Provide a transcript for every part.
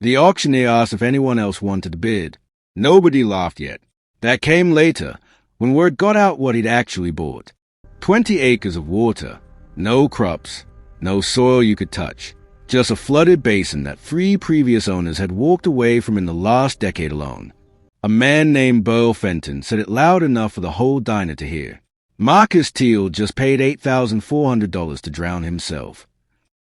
The auctioneer asked if anyone else wanted to bid. Nobody laughed yet. That came later, when word got out what he'd actually bought. 20 acres of water, no crops, no soil you could touch, just a flooded basin that 3 previous owners had walked away from in the last decade alone. A man named Burl Fenton said it loud enough for the whole diner to hear. Marcus Teel just paid $8,400 to drown himself.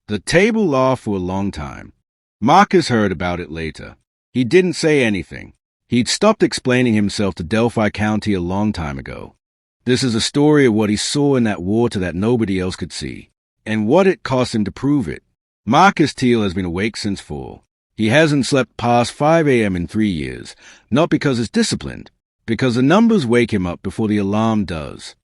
The table laughed for a long time. Marcus heard about it later. He didn't say anything. He'd stopped explaining himself to Delphi County a long time ago. This is a story of what he saw in that water that nobody else could see, and what it cost him to prove it. Marcus Teel has been awake since 4. He hasn't slept past 5 a.m. in 3 years, not because it's disciplined, because the numbers wake him up before the alarm does.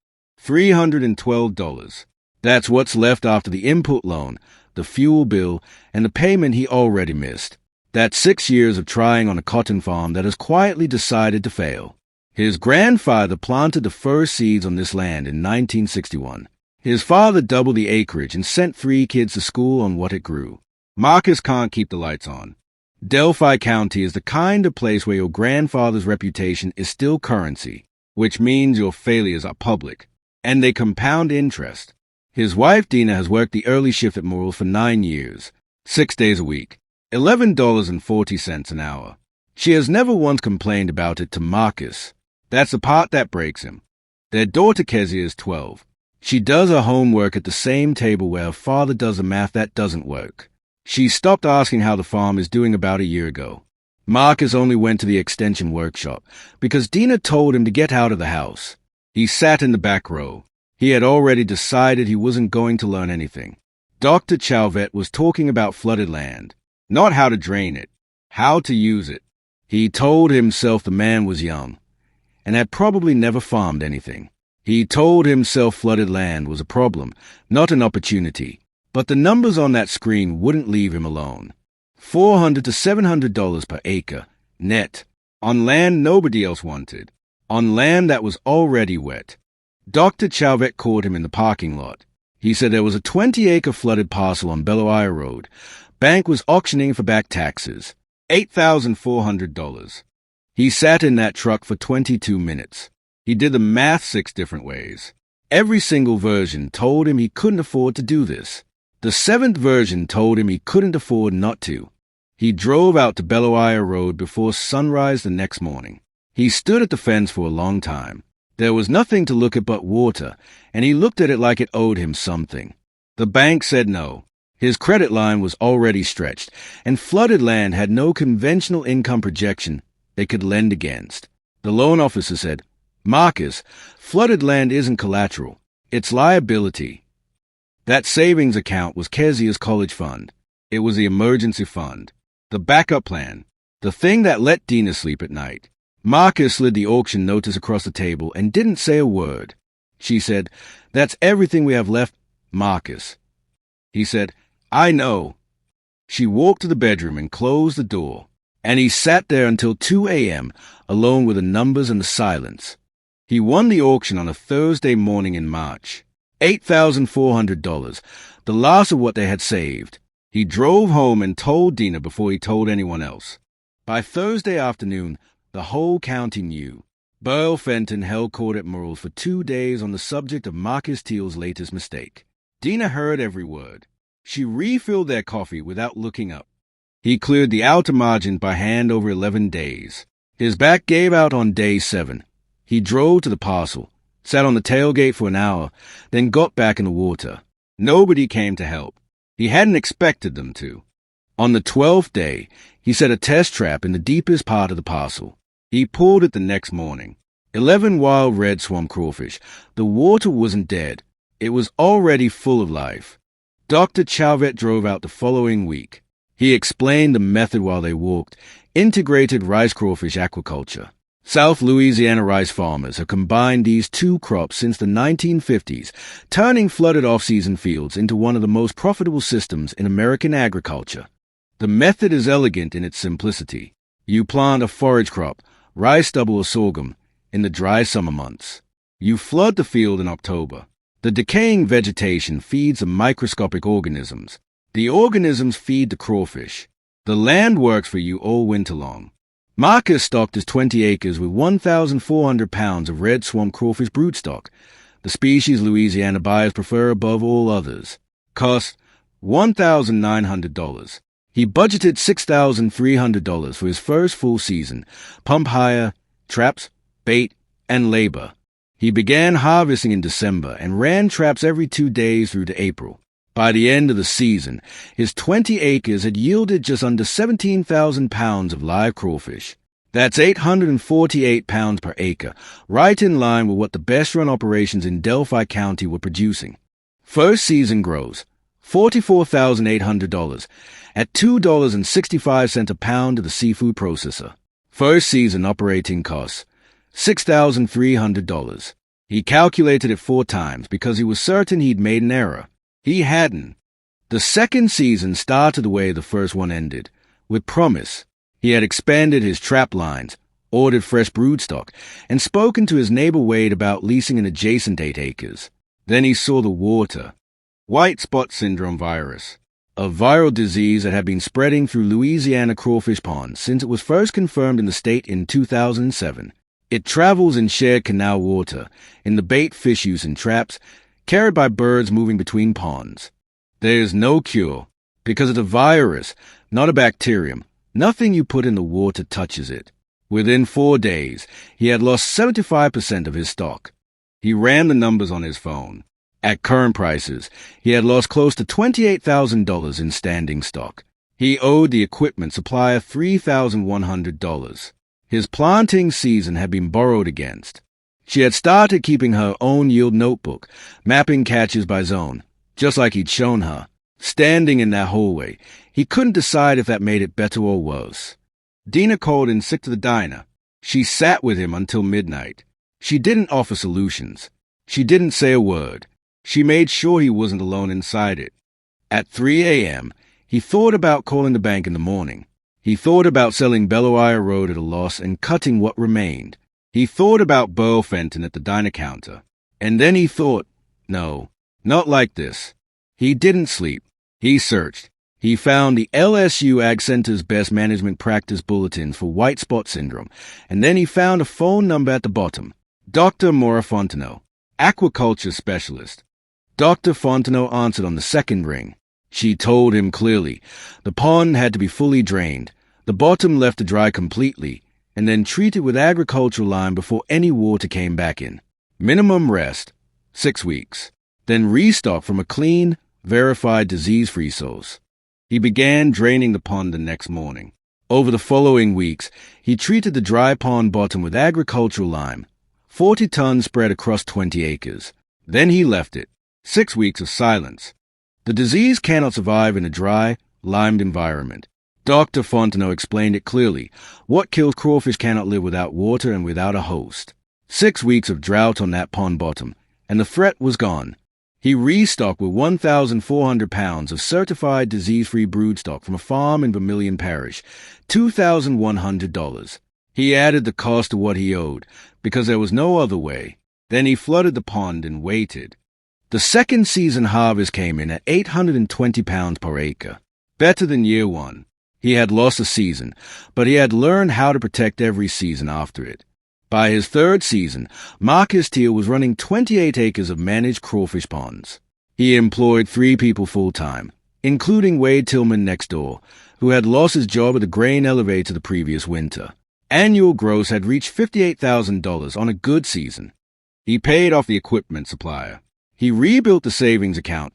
$312. That's what's left after the input loan, the fuel bill, and the payment he already missed. That's 6 years of trying on a cotton farm that has quietly decided to fail. His grandfather planted the first seeds on this land in 1961. His father doubled the acreage and sent 3 kids to school on what it grew. Marcus can't keep the lights on. Delphi County is the kind of place where your grandfather's reputation is still currency, which means your failures are public, and they compound interest. His wife Dina has worked the early shift at Morrell for 9 years, 6 days a week, $11.40 an hour. She has never once complained about it to Marcus. That's the part that breaks him. Their daughter Kezia is 12. She does her homework at the same table where her father does the math that doesn't work. She stopped asking how the farm is doing about a year ago. Marcus only went to the extension workshop because Dina told him to get out of the house. He sat in the back row. He had already decided he wasn't going to learn anything. Dr. Chauvet was talking about flooded land, not how to drain it, how to use it. He told himself the man was young and had probably never farmed anything. He told himself flooded land was a problem, not an opportunity. But the numbers on that screen wouldn't leave him alone. $400 to $700 per acre, net, on land nobody else wanted, on land that was already wet. Dr. Chauvet caught him in the parking lot. He said there was a 20-acre flooded parcel on Belloia Road. Bank was auctioning for back taxes, $8,400. He sat in that truck for 22 minutes. He did the math 6 different ways. Every single version told him he couldn't afford to do this. The 7th version told him he couldn't afford not to. He drove out to Belloia Road before sunrise the next morning. He stood at the fence for a long time. There was nothing to look at but water, and he looked at it like it owed him something. The bank said no. His credit line was already stretched, and flooded land had no conventional income projection they could lend against. The loan officer said, "Marcus, flooded land isn't collateral. It's liability." That savings account was Kezia's college fund. It was the emergency fund, the backup plan, the thing that let Dina sleep at night. Marcus slid the auction notice across the table and didn't say a word. She said, "That's everything we have left, Marcus." He said, "I know." She walked to the bedroom and closed the door, and he sat there until 2 a.m., alone with the numbers and the silence. He won the auction on a Thursday morning in March. $8,400, the last of what they had saved. He drove home and told Dina before he told anyone else. By Thursday afternoon, the whole county knew. Burl Fenton held court at Morrell for 2 days on the subject of Marcus Teel's latest mistake. Dina heard every word. She refilled their coffee without looking up. He cleared the outer margin by hand over 11 days. His back gave out on day 7. He drove to the parcel, sat on the tailgate for an hour, then got back in the water. Nobody came to help. He hadn't expected them to. On the 12th day, he set a test trap in the deepest part of the parcel. He pulled it the next morning. 11 wild red swamp crawfish. The water wasn't dead. It was already full of life. Dr. Chauvet drove out the following week. He explained the method while they walked, integrated rice-crawfish aquaculture. South Louisiana rice farmers have combined these 2 crops since the 1950s, turning flooded off-season fields into one of the most profitable systems in American agriculture. The method is elegant in its simplicity. You plant a forage crop, rice, stubble, or sorghum, in the dry summer months. You flood the field in October. The decaying vegetation feeds the microscopic organisms. The organisms feed the crawfish. The land works for you all winter long. Marcus stocked his 20 acres with 1,400 pounds of red swamp crawfish broodstock, the species Louisiana buyers prefer above all others. Cost $1,900. He budgeted $6,300 for his first full season, pump hire, traps, bait, and labor. He began harvesting in December and ran traps every 2 days through to April. By the end of the season, his 20 acres had yielded just under 17,000 pounds of live crawfish. That's 848 pounds per acre, right in line with what the best-run operations in Delphi County were producing. First season gross, $44,800, at $2.65 a pound to the seafood processor. First season operating costs, $6,300. He calculated it 4 times because he was certain he'd made an error. He hadn't. The second season started the way the first one ended, with promise. He had expanded his trap lines, ordered fresh broodstock, and spoken to his neighbor Wade about leasing an adjacent 8 acres. Then he saw the water. White spot syndrome virus, a viral disease that had been spreading through Louisiana crawfish ponds since it was first confirmed in the state in 2007. It travels in shared canal water, in the bait fish use in traps, carried by birds moving between ponds. There is no cure, because it's a virus, not a bacterium. Nothing you put in the water touches it. Within 4 days, he had lost 75% of his stock. He ran the numbers on his phone. At current prices, he had lost close to $28,000 in standing stock. He owed the equipment supplier $3,100. His planting season had been borrowed against. She had started keeping her own yield notebook, mapping catches by zone, just like he'd shown her. Standing in that hallway, he couldn't decide if that made it better or worse. Dina called in sick to the diner. She sat with him until midnight. She didn't offer solutions. She didn't say a word. She made sure he wasn't alone inside it. At 3 a.m., he thought about calling the bank in the morning. He thought about selling Bellewire Road at a loss and cutting what remained. He thought about Burl Fenton at the diner counter. And then he thought, no, not like this. He didn't sleep. He searched. He found the LSU Ag Center's best management practice bulletins for white spot syndrome, and then he found a phone number at the bottom. Dr. Maura Fontenot, aquaculture specialist. Dr. Fontenot answered on the second ring. She told him clearly the pond had to be fully drained, the bottom left to dry completely, and then treated with agricultural lime before any water came back in. Minimum rest, 6 weeks. Then restock from a clean, verified disease-free source. He began draining the pond the next morning. Over the following weeks, he treated the dry pond bottom with agricultural lime, 40 tons spread across 20 acres. Then he left it. 6 weeks of silence. The disease cannot survive in a dry, limed environment. Dr. Fontenot explained it clearly. What kills crawfish cannot live without water and without a host. 6 weeks of drought on that pond bottom, and the threat was gone. He restocked with 1,400 pounds of certified disease-free broodstock from a farm in Vermilion Parish, $2,100. He added the cost to what he owed, because there was no other way. Then he flooded the pond and waited. The second season harvest came in at 820 pounds per acre, better than year one. He had lost a season, but he had learned how to protect every season after it. By his third season, Marcus Teel was running 28 acres of managed crawfish ponds. He employed 3 people full-time, including Wade Tillman next door, who had lost his job at the grain elevator the previous winter. Annual gross had reached $58,000 on a good season. He paid off the equipment supplier. He rebuilt the savings account,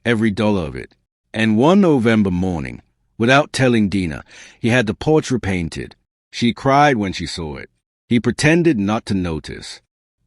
every dollar of it. And one November morning, without telling Dina, he had the porch repainted. She cried when she saw it. He pretended not to notice.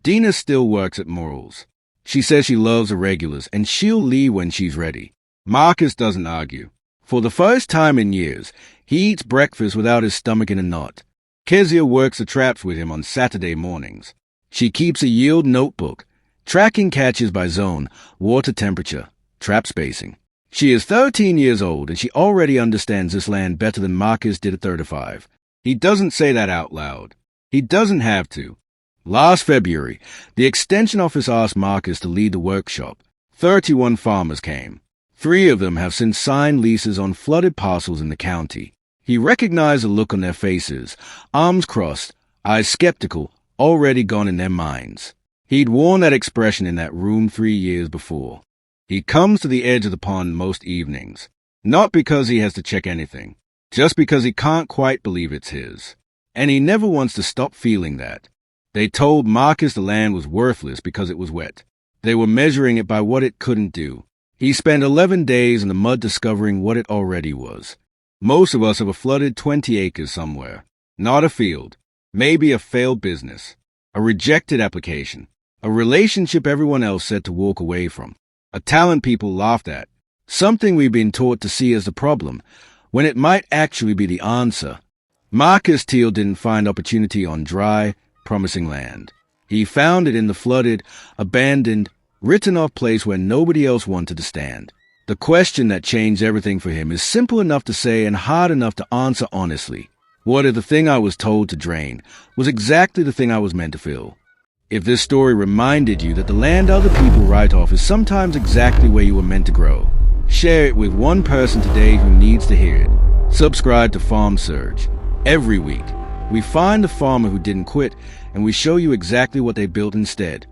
Dina still works at Morals. She says she loves the regulars, and she'll leave when she's ready. Marcus doesn't argue. For the first time in years, he eats breakfast without his stomach in a knot. Kezia works the traps with him on Saturday mornings. She keeps a yield notebook, tracking catches by zone, water temperature, trap spacing. She is 13 years old, and she already understands this land better than Marcus did at 35. He doesn't say that out loud. He doesn't have to. Last February, the Extension Office asked Marcus to lead the workshop. 31 farmers came. 3 of them have since signed leases on flooded parcels in the county. He recognized the look on their faces, arms crossed, eyes skeptical, already gone in their minds. He'd worn that expression in that room 3 years before. He comes to the edge of the pond most evenings, not because he has to check anything, just because he can't quite believe it's his. And he never wants to stop feeling that. They told Marcus the land was worthless because it was wet. They were measuring it by what it couldn't do. He spent 11 days in the mud discovering what it already was. Most of us have a flooded 20 acres somewhere. Not a field. Maybe a failed business. A rejected application. A relationship everyone else said to walk away from. A talent people laughed at. Something we've been taught to see as the problem, when it might actually be the answer. Marcus Teel didn't find opportunity on dry, promising land. He found it in the flooded, abandoned, written-off place where nobody else wanted to stand. The question that changed everything for him is simple enough to say and hard enough to answer honestly. What if the thing I was told to drain was exactly the thing I was meant to fill? If this story reminded you that the land other people write off is sometimes exactly where you were meant to grow, share it with one person today who needs to hear it. Subscribe to Farm Surge. Every week, we find the farmer who didn't quit, and we show you exactly what they built instead.